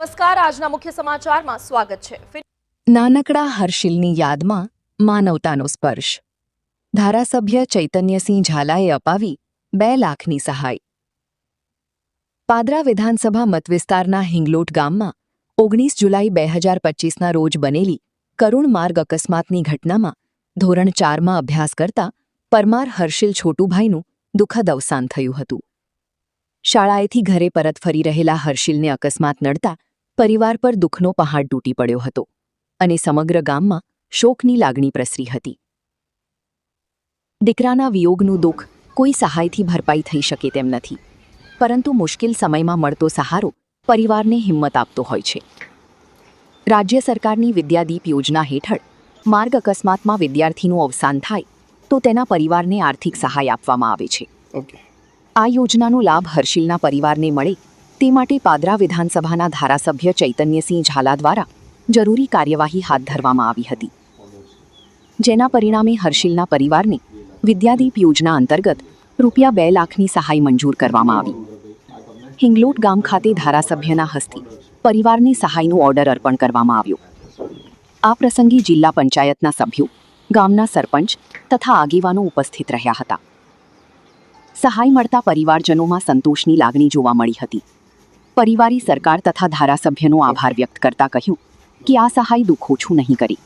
નમસ્કાર, આજના મુખ્ય સમાચારમાં સ્વાગત છે। નાનકડા હર્ષિલની યાદમાં માનવતાનો સ્પર્શ। ધારાસભ્ય ચૈતન્યસિંહ ઝાલાએ અપાવી 2 લાખની સહાય। પાદરા વિધાનસભા મતવિસ્તારના હિંગલોટ ગામમાં 19 જુલાઈ 2025ના રોજ બનેલી કરુણ માર્ગ અકસ્માતની ઘટનામાં ધોરણ 4માં અભ્યાસ કરતા પરમાર હર્ષિલ છોટુભાઈનું દુઃખદ અવસાન થયું હતું। શાળાએથી ઘરે પરત ફરી રહેલા હર્ષિલને અકસ્માત નડતા પરિવાર પર દુઃખનો પહાડ તૂટી પડ્યો હતો અને સમગ્ર ગામમાં શોકની લાગણી પ્રસરી હતી। દીકરાના વિયોગનું દુઃખ કોઈ સહાયથી ભરપાઈ થઈ શકે તેમ નથી, પરંતુ મુશ્કેલ સમયમાં મળતો સહારો પરિવારને હિંમત આપતો હોય છે। રાજ્ય સરકારની વિદ્યાદીપ યોજના હેઠળ માર્ગ અકસ્માતમાં વિદ્યાર્થીનું અવસાન થાય તો તેના પરિવારને આર્થિક સહાય આપવામાં આવે છે। આ યોજનાનો લાભ હર્ષિલના પરિવારને મળે તે માટે પાદરા વિધાનસભાના ધારાસભ્ય ચૈતન્યસિંહ ઝાલા દ્વારા જરૂરી કાર્યવાહી હાથ ધરવામાં આવી હતી, જેના પરિણામે હર્ષિલના પરિવારને વિદ્યાદીપ યોજના અંતર્ગત રૂપિયા 2 લાખની સહાય મંજૂર કરવામાં આવી। હિંગલોટ ગામ ખાતે ધારાસભ્યના હસ્તે પરિવારને સહાયનું ઓર્ડર અર્પણ કરવામાં આવ્યો। આ પ્રસંગે જિલ્લા પંચાયતના સભ્યો, ગામના સરપંચ તથા આગેવાનો ઉપસ્થિત રહ્યા હતા। સહાય મળતા પરિવારજનોમાં સંતોષની લાગણી જોવા મળી હતી। પરિવારે સરકાર તથા ધારાસભ્યનો આભાર વ્યક્ત કરતા કહ્યું કે આ સહાય દુઃખ ઓછું નહીં કરે,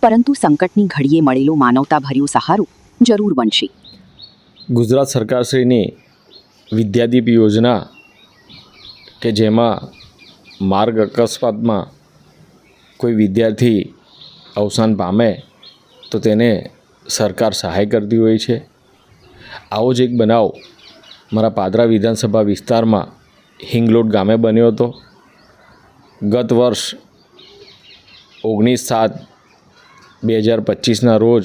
પરંતુ સંકટની ઘડીએ મળેલો માનવતાભર્યો સહારો જરૂર બનશે। ગુજરાત સરકારશ્રીની વિદ્યાદીપ યોજના કે જેમાં માર્ગ અકસ્માતમાં કોઈ વિદ્યાર્થી અવસાન પામે તો તેને સરકાર સહાય કરતી હોય છે। આવો જ એક બનાવ મારા પાદરા વિધાનસભા વિસ્તારમાં હિંગલોટ ગામે બન્યો હતો। ગત વર્ષ 19/7/2025ના રોજ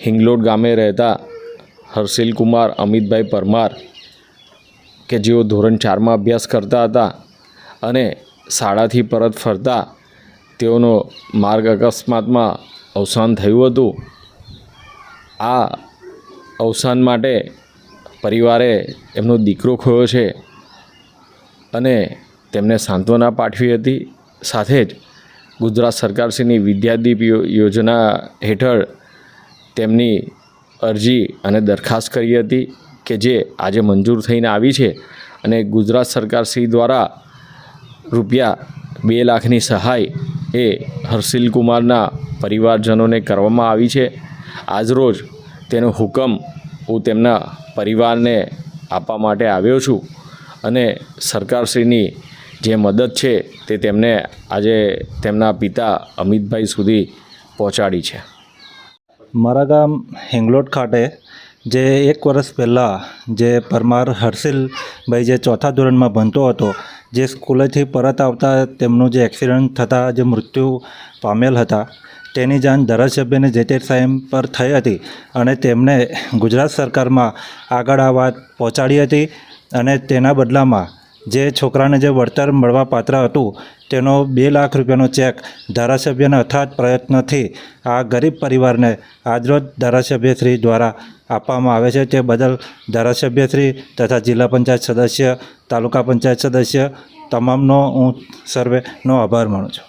હિંગલોટ ગામે રહેતા હર્ષિલ કુમાર અમિતભાઈ પરમાર કે જેઓ ધોરણ 4માં અભ્યાસ કરતા હતા અને શાળાથી પરત ફરતા તેઓનો માર્ગ અકસ્માતમાં અવસાન થયું હતું। આ અવસાન માટે પરિવારે એમનો દીકરો ખોયો છે અને તેમને સાંત્વના પાઠવી હતી। સાથે જ ગુજરાત સરકારશ્રીની વિદ્યાદીપ યોજના હેઠળ તેમની અરજી અને દરખાસ્ત કરી હતી કે જે આજે મંજૂર થઈને આવી છે અને ગુજરાત સરકારશ્રી દ્વારા રૂપિયા 2 લાખની સહાય એ હર્ષિલ કુમારના પરિવારજનોને કરવામાં આવી છે। આજરોજ તેનો હુકમ હું તેમના પરિવારને આપવા માટે આવ્યો છું અને સરકારશ્રીની જે મદદ છે તે તેમને આજે તેમના પિતા અમિતભાઈ સુધી પહોંચાડી છે। મારા ગામ હિંગલોટ ખાતે જે 1 વર્ષ પહેલાં જે પરમાર હર્ષિલભાઈ જે 4થા ધોરણમાં ભણતો હતો, જે સ્કૂલેથી પરત આવતા તેમનું જે એક્સિડન્ટ થતાં જે મૃત્યુ પામેલ હતા, તેની જાણ ધારાસભ્યને જે તે ટાઈમ પર થઈ હતી અને તેમણે ગુજરાત સરકારમાં આગળ આ વાત પહોંચાડી હતી અને તેના બદલામાં જે છોકરાને જે વળતર મળવા પાત્ર હતું તેનો 2 લાખ રૂપિયાનો ચેક ધારાસભ્યના અથાગ પ્રયત્નથી આ ગરીબ પરિવારને આજરોજ ધારાસભ્યશ્રી દ્વારા આપવામાં આવે છે। તે બદલ ધારાસભ્યશ્રી તથા જિલ્લા પંચાયત સદસ્ય, તાલુકા પંચાયત સદસ્ય તમામનો હું સર્વેનો આભાર માનું છું।